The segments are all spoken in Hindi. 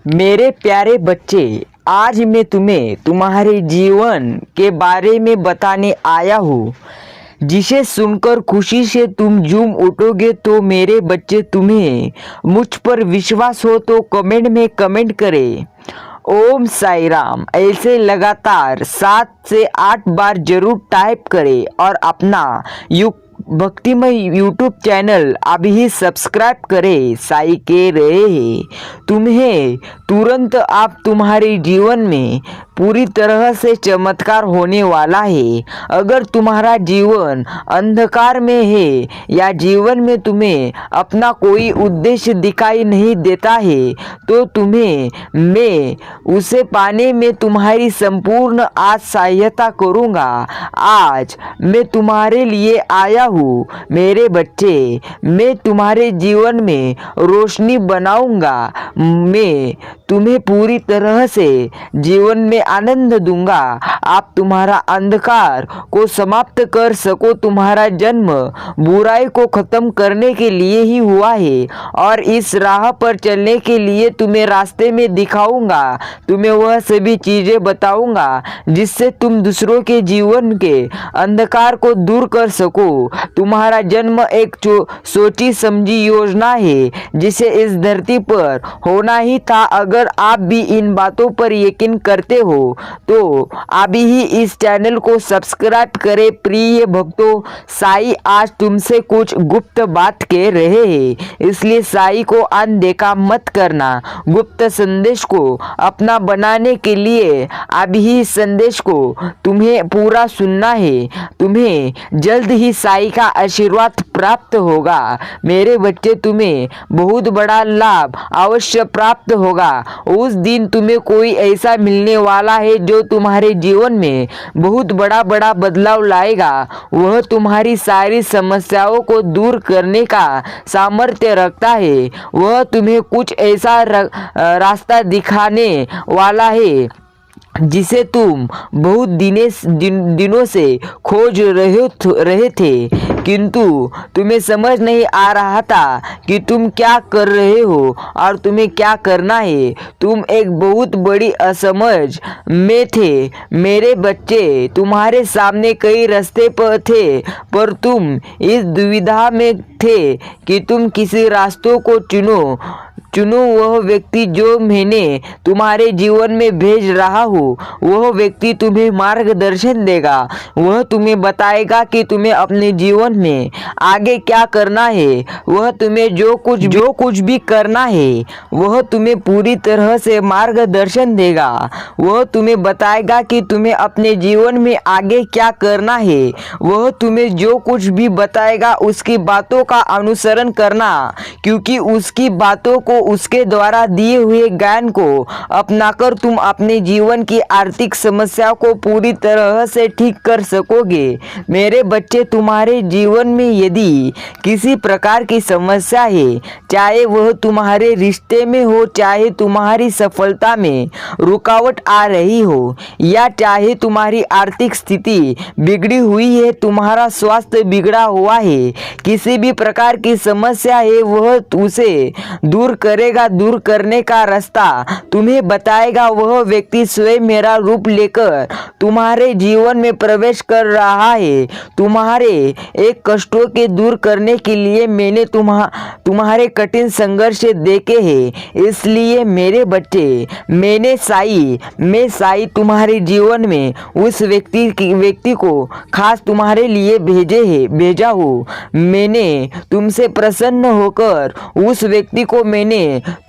मेरे प्यारे बच्चे, आज मैं तुम्हें तुम्हारे जीवन के बारे में बताने आया हूँ, जिसे सुनकर खुशी से तुम झूम उठोगे। तो मेरे बच्चे, तुम्हें मुझ पर विश्वास हो तो कमेंट में कमेंट करें ओम साई राम। ऐसे लगातार 7 से 8 बार जरूर टाइप करें और अपना भक्तिमय यूट्यूब चैनल अभी ही सब्सक्राइब करें। साई के रहे तुम्हें तुरंत आप तुम्हारे जीवन में पूरी तरह से चमत्कार होने वाला है। अगर तुम्हारा जीवन अंधकार में है या जीवन में तुम्हें अपना कोई उद्देश्य दिखाई नहीं देता है, तो तुम्हें मैं उसे पाने में तुम्हारी संपूर्ण आज सहायता करूँगा। आज मैं तुम्हारे लिए आया हूँ मेरे बच्चे। मैं तुम्हारे जीवन में रोशनी बनाऊंगा। मैं तुम्हें पूरी तरह से जीवन में आनंद दूंगा। आप तुम्हारा अंधकार को समाप्त कर सको। तुम्हारा जन्म बुराई को खत्म करने के लिए ही हुआ है और इस राह पर चलने के लिए तुम्हें रास्ते में दिखाऊंगा। तुम्हें वह सभी चीजें बताऊंगा जिससे तुम दूसरों के जीवन के अंधकार को दूर कर सको। तुम्हारा जन्म एक सोची समझी योजना है जिसे इस धरती पर होना ही था। अगर आप भी इन बातों पर यकीन करते हो तो अभी ही इस चैनल को सब्सक्राइब करें। प्रिय भक्तों, साई आज तुमसे कुछ गुप्त बात कह रहे हैं, इसलिए साई को अनदेखा मत करना। गुप्त संदेश को अपना बनाने के लिए अभी ही संदेश को तुम्हें पूरा सुनना है। तुम्हें जल्द ही साई का आशीर्वाद प्राप्त होगा। मेरे बच्चे, तुम्हें बहुत बड़ा लाभ अवश्य प्राप्त होगा। उस दिन तुम्हें कोई ऐसा मिलने वाला है जो तुम्हारे जीवन में बहुत बड़ा बदलाव लाएगा। वह तुम्हारी सारी समस्याओं को दूर करने का सामर्थ्य रखता है। वह तुम्हें कुछ ऐसा रास्ता दिखाने वाला है जिसे तुम बहुत दिनों से खोज रहे थे, किंतु तुम्हें समझ नहीं आ रहा था कि तुम क्या कर रहे हो और तुम्हें क्या करना है। तुम एक बहुत बड़ी असमझ में थे मेरे बच्चे। तुम्हारे सामने कई रास्ते पर थे, पर तुम इस दुविधा में थे कि तुम किसी रास्तों को चुनो। वह व्यक्ति जो मैंने तुम्हारे जीवन में भेज रहा हूँ, वह व्यक्ति तुम्हें मार्गदर्शन देगा। वह तुम्हें बताएगा कि तुम्हें अपने जीवन में आगे क्या करना है। वह तुम्हें जो कुछ भी करना है, वह तुम्हें पूरी तरह से मार्गदर्शन देगा। वह तुम्हें बताएगा कि तुम्हें अपने जीवन में आगे क्या करना है। वह तुम्हें जो कुछ भी बताएगा उसकी बातों का अनुसरण करना, क्योंकि उसकी बातों को, उसके द्वारा दिए हुए ज्ञान को अपनाकर तुम अपने जीवन की आर्थिक समस्या को पूरी तरह से ठीक कर सकोगे। मेरे बच्चे, तुम्हारे जीवन में यदि किसी प्रकार की समस्या है, चाहे वह तुम्हारे रिश्ते में हो, चाहे तुम्हारी सफलता में रुकावट आ रही हो, या चाहे तुम्हारी आर्थिक स्थिति बिगड़ी हुई है, तुम्हारा स्वास्थ्य बिगड़ा हुआ है, किसी भी प्रकार की समस्या है, वह उसे दूर करेगा। दूर करने का रास्ता तुम्हें बताएगा। वह व्यक्ति स्वयं मेरा रूप लेकर तुम्हारे जीवन में प्रवेश कर रहा है। तुम्हारे एक कष्टों के दूर करने के लिए मैंने तुम्हारे कठिन संघर्ष देखे हैं। इसलिए मेरे बच्चे, मैं साई तुम्हारे जीवन में उस व्यक्ति को खास तुम्हारे लिए भेजा हूँ। मैंने तुमसे प्रसन्न होकर उस व्यक्ति को मैंने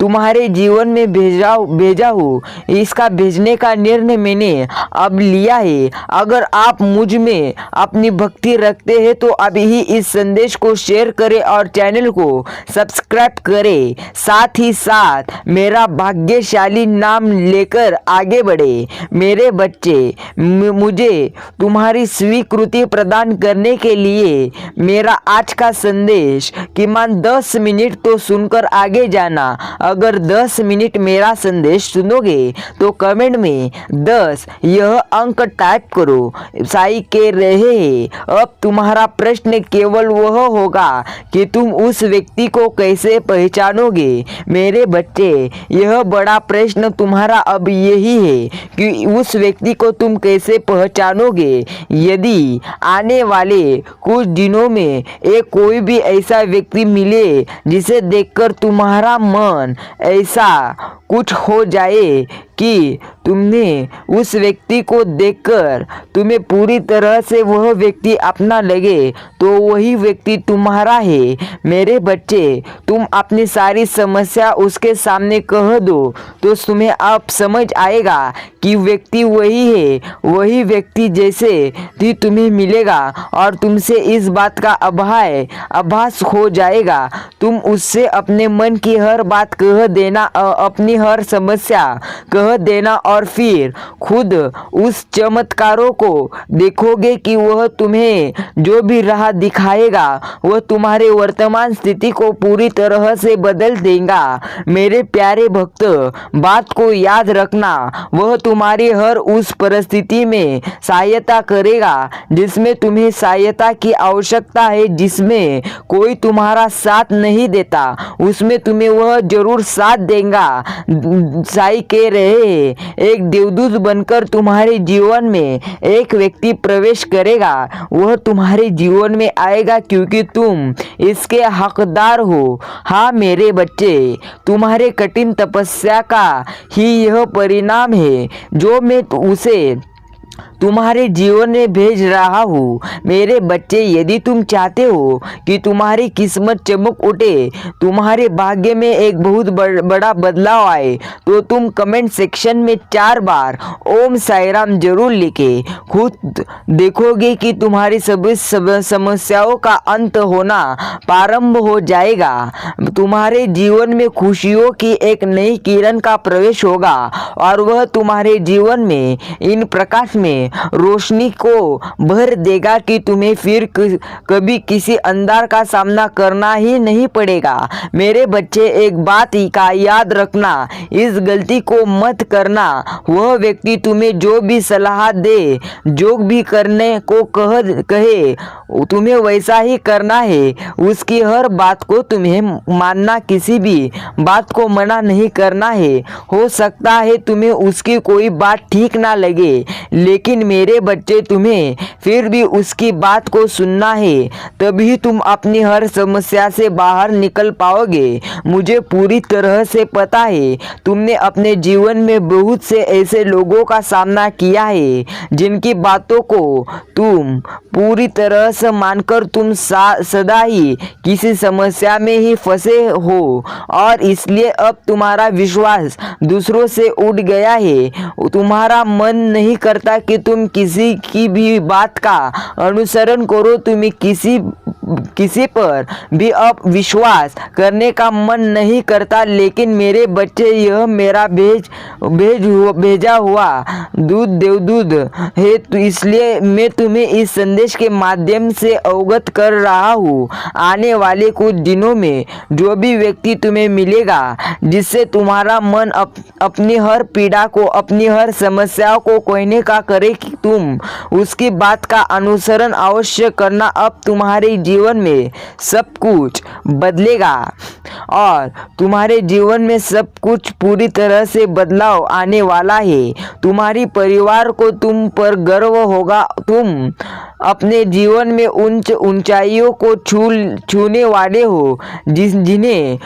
तुम्हारे जीवन में भेजा हूँ। इसका भेजने का निर्णय मैंने अब लिया है। अगर आप मुझ में अपनी भक्ति रखते हैं तो अभी ही इस संदेश को शेयर करें और चैनल को सब्सक्राइब करें। साथ ही साथ मेरा भाग्यशाली नाम लेकर आगे बढ़े। मेरे बच्चे, मुझे तुम्हारी स्वीकृति प्रदान करने के लिए मेरा आज का संदेश कीमान 10 मिनट तो सुनकर आगे जाना। रखना। अगर 10 मिनट मेरा संदेश सुनोगे तो कमेंट में 10 यह अंक टाइप करो। साई कह रहे हैं अब तुम्हारा प्रश्न केवल वह होगा कि तुम उस व्यक्ति को कैसे पहचानोगे। मेरे बच्चे, यह बड़ा प्रश्न तुम्हारा अब यही है कि उस व्यक्ति को तुम कैसे पहचानोगे। यदि आने वाले कुछ दिनों में एक कोई भी ऐसा व्यक्ति मिले जिसे देखकर तुम्हारा मन ऐसा कुछ हो जाए कि तुमने उस व्यक्ति को देखकर तुम्हें पूरी तरह से वह व्यक्ति अपना लगे, तो वही व्यक्ति तुम्हारा है। मेरे बच्चे, तुम अपनी सारी समस्या उसके सामने कह दो तो तुम्हें अब समझ आएगा कि व्यक्ति वही है। वही व्यक्ति जैसे ही तुम्हें मिलेगा और तुमसे इस बात का आभास हो जाएगा। तुम उससे अपने मन की हर बात कह देना, अपनी हर समस्या कह देना और फिर खुद उस चमत्कारों को देखोगे कि वह तुम्हें जो भी राह दिखाएगा वह तुम्हारे वर्तमान स्थिति को पूरी तरह से बदल देगा। मेरे प्यारे भक्त, बात को याद रखना, वह तुम्हारी हर उस परिस्थिति में सहायता करेगा जिसमें तुम्हें सहायता की आवश्यकता है। जिसमें कोई तुम्हारा साथ नहीं देता उसमें तुम्हें वह जरूर साथ देगा। साई कह रहे हैं एक देवदूत बनकर तुम्हारे जीवन में एक व्यक्ति प्रवेश करेगा। वह तुम्हारे जीवन में आएगा क्योंकि तुम इसके हकदार हो। हाँ मेरे बच्चे, तुम्हारे कठिन तपस्या का ही यह परिणाम है जो मैं उसे तुम्हारे जीवन में भेज रहा हूँ। मेरे बच्चे, यदि तुम चाहते हो कि तुम्हारी किस्मत चमक उठे, तुम्हारे भाग्य में एक बहुत बड़ा बदलाव आए, तो तुम कमेंट सेक्शन में 4 बार ओम साई राम जरूर लिखे। खुद देखोगे कि तुम्हारी सभी समस्याओं का अंत होना प्रारंभ हो जाएगा। तुम्हारे जीवन में खुशियों की एक नई किरण का प्रवेश होगा और वह तुम्हारे जीवन में इन प्रकाश में रोशनी को भर देगा कि तुम्हें फिर कभी किसी अंधकार का सामना करना ही नहीं पड़ेगा। मेरे बच्चे, एक बात का याद रखना, इस गलती को मत करना। वह व्यक्ति तुम्हें जो भी सलाह दे, जो भी करने को कहे, तुम्हें वैसा ही करना है। उसकी हर बात को तुम्हें मानना, किसी भी बात को मना नहीं करना है। हो सकता है तुम्हें उसकी कोई बात ठीक ना लगे, लेकिन मेरे बच्चे, तुम्हें फिर भी उसकी बात को सुनना है, तभी तुम अपनी हर समस्या से बाहर निकल पाओगे। मुझे पूरी तरह से पता है तुमने अपने जीवन में बहुत से ऐसे लोगों का सामना किया है जिनकी बातों को तुम पूरी तरह से मानकर तुम सदा ही किसी समस्या में ही फंसे हो और इसलिए अब तुम्हारा विश्वास दूसरों से उठ गया है। तुम्हारा मन नहीं करता कि तुम किसी की भी बात का अनुसरण करो। तुम्हें किसी पर भी अब विश्वास करने का मन नहीं करता, लेकिन मेरे बच्चे, यह मेरा भेजा हुआ दूध देवदूत है, तो इसलिए मैं तुम्हें इस संदेश के माध्यम से अवगत कर रहा हूँ। आने वाले कुछ दिनों में जो भी व्यक्ति तुम्हें मिलेगा जिससे तुम्हारा मन अपनी हर पीड़ा को, अपनी हर समस्याओं को कहने का करे कि तुम उसकी बात का अनुसरण अवश्य करना। अब तुम्हारे जीवन में सब कुछ बदलेगा और तुम्हारे जीवन में सब कुछ पूरी तरह से बदलाव आने वाला है। तुम्हारी परिवार को तुम पर गर्व होगा। तुम अपने जीवन में ऊंचाइयों को छूने वाले हो जिन्हें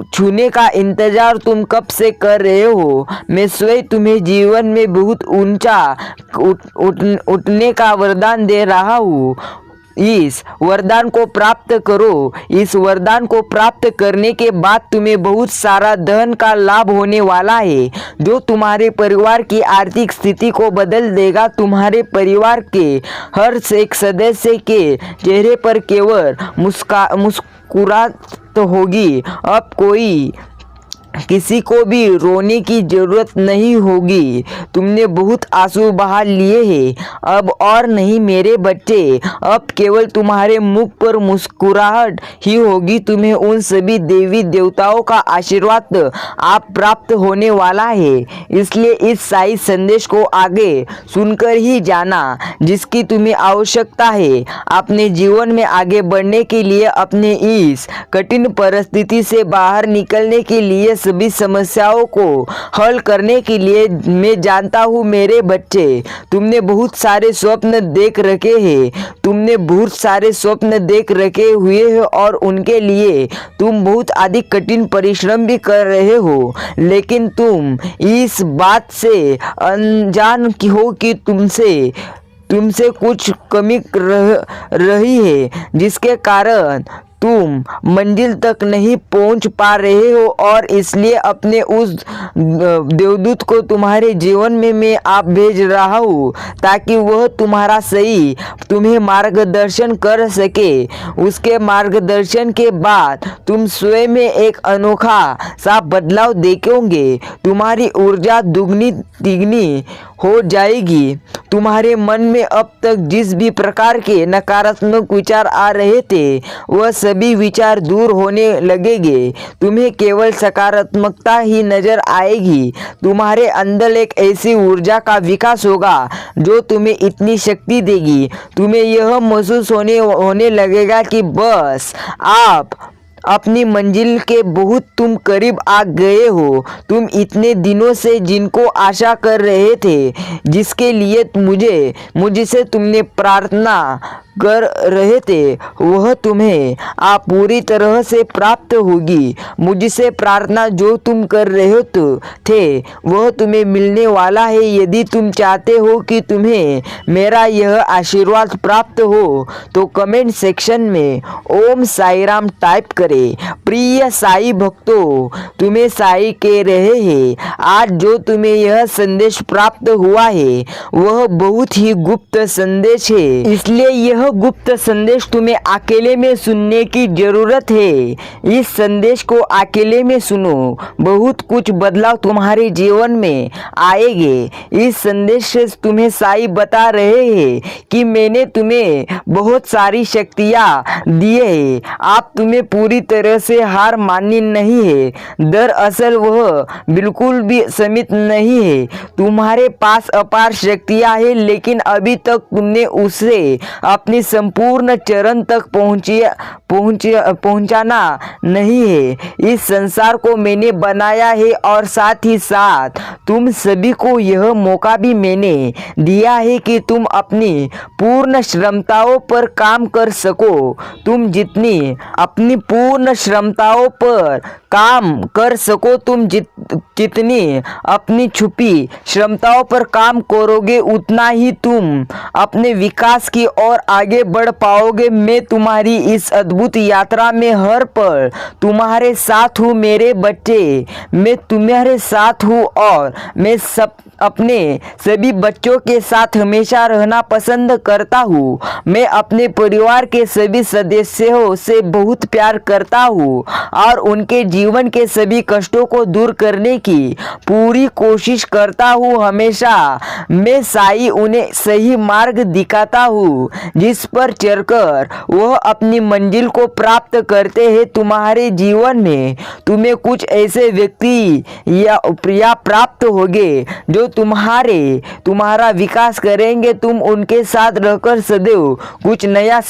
छूने का इंतजार तुम कब से कर रहे हो। मैं स्वयं तुम्हें जीवन में बहुत ऊंचा उठने का वरदान दे रहा हूँ। इस वरदान को प्राप्त करो। इस वरदान को प्राप्त करने के बाद तुम्हें बहुत सारा धन का लाभ होने वाला है जो तुम्हारे परिवार की आर्थिक स्थिति को बदल देगा। तुम्हारे परिवार के हर एक सदस्य के चेहरे पर केवल मुस्कुराहट होगी। अब कोई किसी को भी रोने की जरूरत नहीं होगी। तुमने बहुत आंसू बहा लिए हैं, अब और नहीं मेरे बच्चे। अब केवल तुम्हारे मुख पर मुस्कुराहट ही होगी। तुम्हें उन सभी देवी देवताओं का आशीर्वाद आप प्राप्त होने वाला है। इसलिए इस साई संदेश को आगे सुनकर ही जाना, जिसकी तुम्हें आवश्यकता है अपने जीवन में आगे बढ़ने के लिए, अपने इस कठिन परिस्थिति से बाहर निकलने के लिए, सभी समस्याओं को हल करने के लिए। मैं जानता हूँ मेरे बच्चे, तुमने बहुत सारे स्वप्न देख रखे हैं, तुमने बहुत सारे स्वप्न देख रखे हुए हैं और उनके लिए तुम बहुत अधिक कठिन परिश्रम भी कर रहे हो, लेकिन तुम इस बात से अनजान हो कि तुमसे कुछ कमी रही है, जिसके कारण तुम मंजिल तक नहीं पहुंच पा रहे हो। और इसलिए अपने उस देवदूत को तुम्हारे जीवन में मैं आप भेज रहा हूँ, ताकि वह तुम्हें मार्गदर्शन कर सके। उसके मार्गदर्शन के बाद तुम स्वयं में एक अनोखा सा बदलाव देखोगे। तुम्हारी ऊर्जा दुगनी तिगनी हो जाएगी। तुम्हारे मन में अब तक जिस भी प्रकार के नकारात्मक विचार आ रहे थे, वह सभी विचार दूर होने लगेंगे। तुम्हें केवल सकारात्मकता ही नजर आएगी। तुम्हारे अंदर एक ऐसी ऊर्जा का विकास होगा जो तुम्हें इतनी शक्ति देगी। तुम्हें यह महसूस होने लगेगा कि बस आप अपनी मंजिल के बहुत तुम करीब आ गए हो। तुम इतने दिनों से जिनको आशा कर रहे थे, जिसके लिए मुझसे तुमने प्रार्थना कर रहे थे, वह तुम्हें आप पूरी तरह से प्राप्त होगी। मुझसे प्रार्थना जो तुम कर रहे थे, वह तुम्हें मिलने वाला है। यदि तुम चाहते हो कि तुम्हें मेरा यह आशीर्वाद प्राप्त हो, तो कमेंट सेक्शन में ओम साई राम टाइप करें। प्रिय साई भक्तों, तुम्हें साई कह रहे हैं, आज जो तुम्हें यह संदेश प्राप्त हुआ है, वह बहुत ही गुप्त संदेश है। इसलिए यह गुप्त संदेश तुम्हें अकेले में सुनने की जरूरत है। इस संदेश को अकेले में सुनो, बहुत कुछ बदलाव तुम्हारे जीवन में आएंगे। इस संदेश से तुम्हें साई बता रहे हैं कि मैंने तुम्हें बहुत सारी शक्तियां दी है। आप तुम्हें पूरी तरह से हार माननी नहीं है। दरअसल वह बिल्कुल भी सीमित नहीं है। तुम्हारे पास अपार शक्तियां हैं, लेकिन अभी तक तुमने उसे अपनी संपूर्ण चरण तक पहुंचाना नहीं है। इस संसार को मैंने बनाया है और साथ ही साथ तुम सभी को यह मौका भी मैंने दिया है कि तुम अपनी पूर्ण क्षमताओं पर काम कर सको। तुम जितनी अपनी पूर्ण क्षमताओं पर काम कर सको, तुम जितनी अपनी छुपी क्षमताओं पर काम करोगे, उतना ही तुम अपने विकास की ओर आगे बढ़ पाओगे। मैं तुम्हारी इस अद्भुत यात्रा में हर पल तुम्हारे साथ हूँ मेरे बच्चे। मैं तुम्हारे साथ हूँ और मैं अपने सभी बच्चों के साथ हमेशा रहना पसंद करता हूँ। मैं अपने परिवार के सभी सदस्यों से बहुत प्यार करता हूँ और उनके जीवन के सभी कष्टों को दूर करने की पूरी कोशिश करता हूँ। हमेशा मैं साई उन्हें सही मार्ग दिखाता हूँ, जिस पर चलकर वह अपनी मंजिल को प्राप्त करते हैं। तुम्हारे जीवन में तुम्हें कुछ ऐसे व्यक्ति या प्राप्त होंगे जो तुम्हारा विकास करेंगे। तुम उनके साथ रहकर सदैव कुछ नया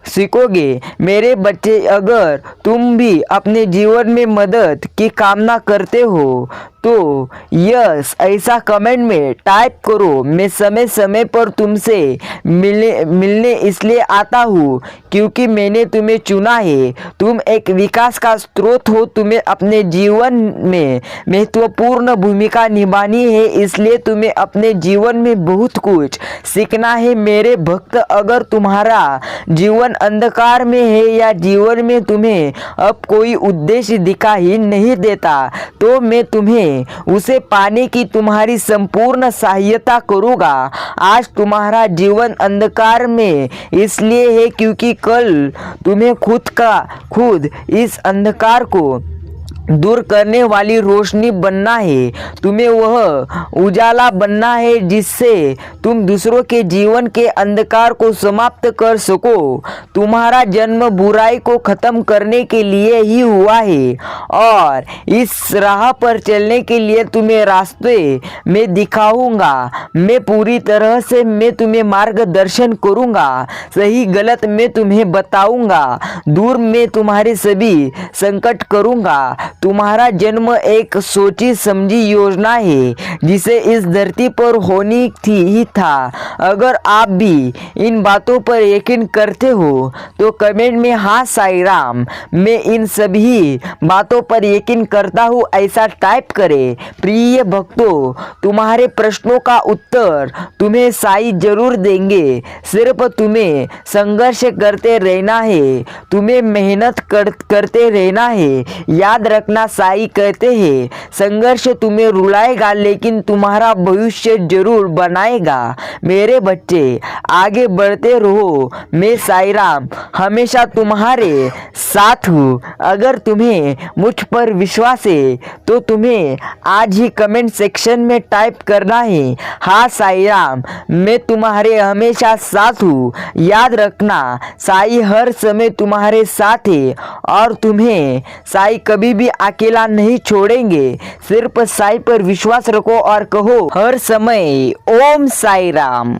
सीखोगे मेरे बच्चे। अगर तुम भी अपने जीवन में मदद की कामना करते हो, तो यस ऐसा कमेंट में टाइप करो। मैं समय समय पर तुमसे मिलने इसलिए आता हूँ क्योंकि मैंने तुम्हें चुना है। तुम एक विकास का स्रोत हो। तुम्हें अपने जीवन में महत्वपूर्ण भूमिका निभानी है, इसलिए तुम्हें अपने जीवन में बहुत कुछ सीखना है मेरे भक्त। अगर तुम्हारा जीवन अंधकार में है या जीवन में तुम्हें अब कोई उद्देश्य दिखाई नहीं देता, तो मैं तुम्हें उसे पाने की तुम्हारी संपूर्ण सहायता करूंगा। आज तुम्हारा जीवन अंधकार में इसलिए है क्योंकि कल तुम्हें खुद इस अंधकार को दूर करने वाली रोशनी बनना है। तुम्हें वह उजाला बनना है जिससे तुम दूसरों के जीवन के अंधकार को समाप्त कर सको। तुम्हारा जन्म बुराई को खत्म करने के लिए ही हुआ है और इस राह पर चलने के लिए तुम्हें रास्ते में दिखाऊंगा। मैं पूरी तरह से मैं तुम्हें मार्गदर्शन करूंगा, सही गलत मैं तुम्हें बताऊंगा, दूर मैं तुम्हारे सभी संकट करूंगा। तुम्हारा जन्म एक सोची समझी योजना है जिसे इस धरती पर होनी थी ही था। अगर आप भी इन बातों पर यकीन करते हो तो कमेंट में हाँ साईं राम, मैं इन सभी बातों पर यकीन करता हूँ ऐसा टाइप करें। प्रिय भक्तों, तुम्हारे प्रश्नों का उत्तर तुम्हें साईं जरूर देंगे। सिर्फ तुम्हें संघर्ष करते रहना है, तुम्हें मेहनत करते रहना है। याद रखना, साईं कहते हैं संघर्ष तुम्हें रुलाएगा लेकिन तुम्हारा भविष्य जरूर बनाएगा। मेरे बच्चे, आगे बढ़ते रहो। मैं साईं राम हमेशा तुम्हारे साथ हूँ। अगर तुम्हें मुझ पर विश्वास है तो तुम्हें आज ही कमेंट सेक्शन में टाइप करना है हाँ साईं राम, मैं तुम्हारे हमेशा साथ हूँ। याद रखना, साईं हर समय तुम्हारे साथ है और तुम्हें साईं कभी भी अकेला नहीं छोड़ेंगे। सिर्फ साईं पर विश्वास रखो और कहो हर समय ओम साईं राम।